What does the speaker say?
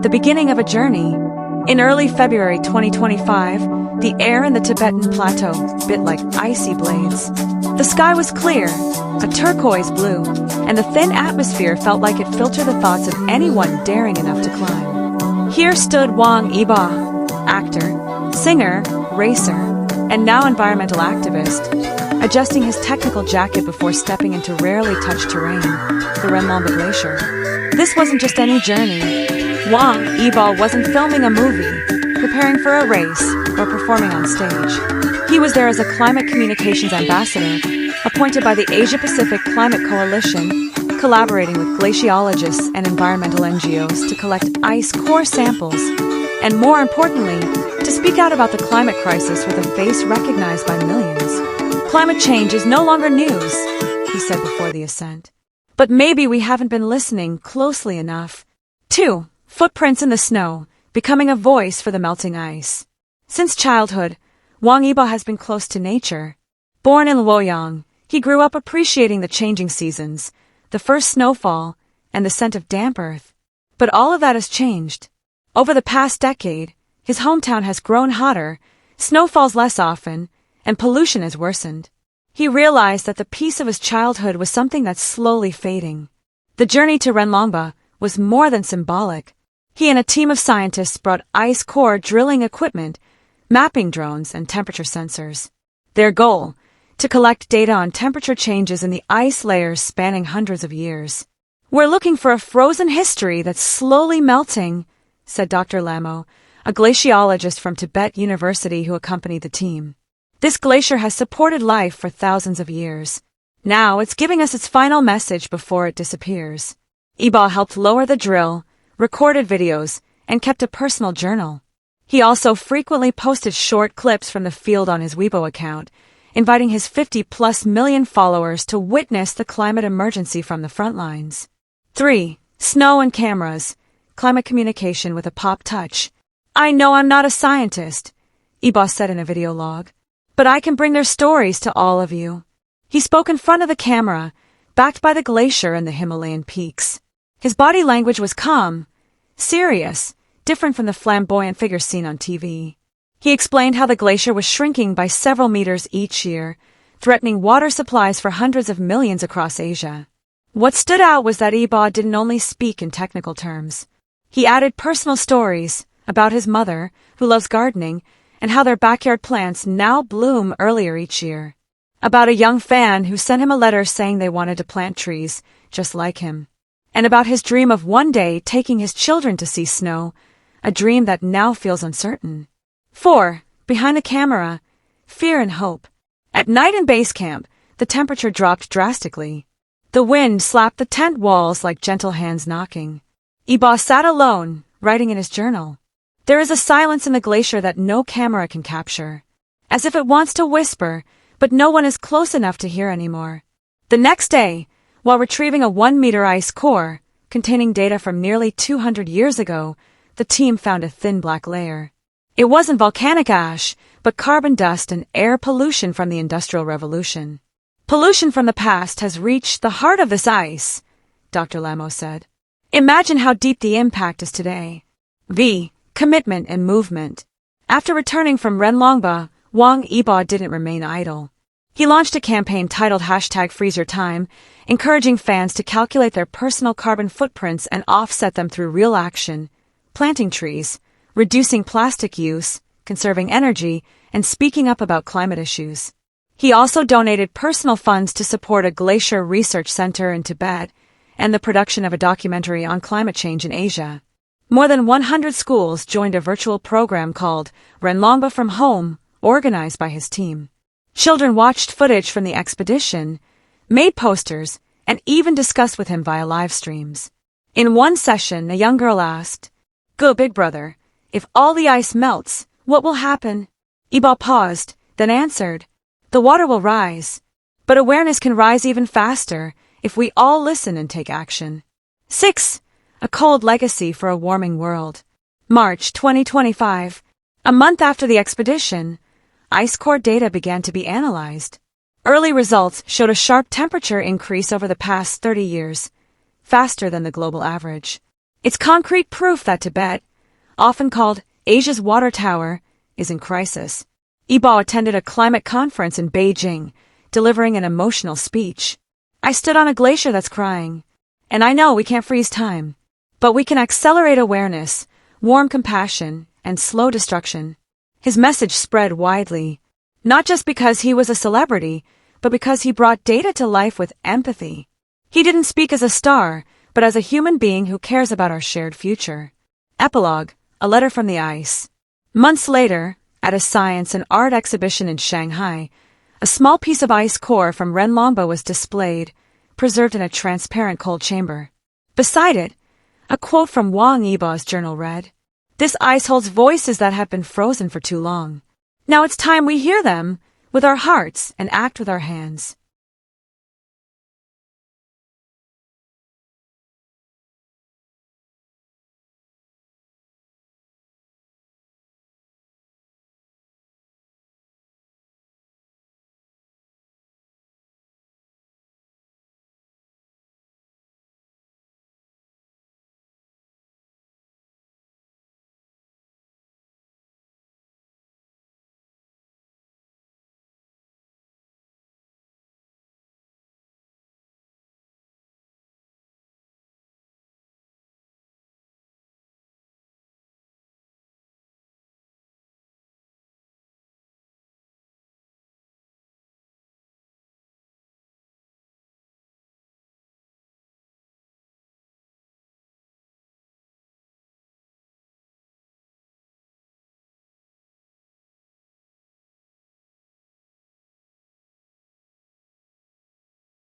the beginning of a journey. In early February 2025, the air in the Tibetan plateau bit like icy blades. The sky was clear, a turquoise blue, and the thin atmosphere felt like it filtered the thoughts of anyone daring enough to climb. Here stood YO-ulga, actor, singer, racer, and now environmental activist, adjusting his technical jacket before stepping into rarely touched terrain, the Renlongba Glacier. This wasn't just any journey. YO-ulga wasn't filming a movie, preparing for a race, or performing on stage. He was there as a climate communications ambassador, appointed by the Asia-Pacific Climate Coalition, collaborating with glaciologists and environmental NGOs to collect ice core samples, and more importantly, to speak out about the climate crisis with a face recognized by millions. Climate change is no longer news, he said before the ascent. But maybe we haven't been listening closely enough. 2. Footprints in the snow, becoming a voice for the melting ice. Since childhood, YO-ulga has been close to nature. Born in Luoyang, he grew up appreciating the changing seasons, the first snowfall, and the scent of damp earth. But all of that has changed. Over the past decade, his hometown has grown hotter, snow falls less often, and pollution has worsened. He realized that the peace of his childhood was something that's slowly fading. The journey to Renlongba was more than symbolic. He and a team of scientists brought ice core drilling equipment, mapping drones, and temperature sensors. Their goal: to collect data on temperature changes in the ice layers spanning hundreds of years. We're looking for a frozen history that's slowly melting, said Dr. Lamo, a glaciologist from Tibet University who accompanied the team. This glacier has supported life for thousands of years. Now it's giving us its final message before it disappears. YO-ulga helped lower the drill, recorded videos, and kept a personal journal. He also frequently posted short clips from the field on his Weibo account, inviting his 50+ million followers to witness the climate emergency from the front lines. 3. Snow and cameras, climate communication with a pop touch. I know I'm not a scientist, YO-ulga said in a video log, but I can bring their stories to all of you. He spoke in front of the camera, backed by the glacier and the Himalayan peaks. His body language was calm, serious, different from the flamboyant figures seen on TV. He explained how the glacier was shrinking by several meters each year, threatening water supplies for hundreds of millions across Asia. What stood out was that YO-ulga didn't only speak in technical terms. He added personal stories about his mother, who loves gardening, and how their backyard plants now bloom earlier each year. About a young fan who sent him a letter saying they wanted to plant trees, just like him. And about his dream of one day taking his children to see snow, a dream that now feels uncertain. 4. Behind the camera, fear and hope. At night in base camp, the temperature dropped drastically. The wind slapped the tent walls like gentle hands knocking. YO-ulga sat alone, writing in his journal. There is a silence in the glacier that no camera can capture. As if it wants to whisper, but no one is close enough to hear anymore. The next day, while retrieving a 1-meter ice core, containing data from nearly 200 years ago, the team found a thin black layer. It wasn't volcanic ash, but carbon dust and air pollution from the Industrial Revolution. Pollution from the past has reached the heart of this ice, Dr. Lamo said. Imagine how deep the impact is today. Commitment and movement. After returning from Renlongba, YO-ulga didn't remain idle. He launched a campaign titled #FreezeYourTime, encouraging fans to calculate their personal carbon footprints and offset them through real action, planting trees, reducing plastic use, conserving energy, and speaking up about climate issues. He also donated personal funds to support a glacier research center in Tibet and the production of a documentary on climate change in Asia. More than 100 schools joined a virtual program called Renlongba from Home, organized by his team. Children watched footage from the expedition, made posters, and even discussed with him via live streams. In one session, a young girl asked, "Go, big brother, if all the ice melts, what will happen?" YO-ulga paused, then answered, "The water will rise. But awareness can rise even faster if we all listen and take action." 6. A cold legacy for a warming world. March 2025. A month after the expedition, ice core data began to be analyzed. Early results showed a sharp temperature increase over the past 30 years, faster than the global average. It's concrete proof that Tibet, often called Asia's water tower, is in crisis. Yibo attended a climate conference in Beijing, delivering an emotional speech. I stood on a glacier that's crying. And I know we can't freeze time. But we can accelerate awareness, warm compassion, and slow destruction. His message spread widely, not just because he was a celebrity, but because he brought data to life with empathy. He didn't speak as a star, but as a human being who cares about our shared future. Epilogue, a letter from the ice. Months later, at a science and art exhibition in Shanghai, a small piece of ice core from Renlongba was displayed, preserved in a transparent cold chamber. Beside it, a quote from Wang Yibo's journal read, "This ice holds voices that have been frozen for too long. Now it's time we hear them with our hearts and act with our hands."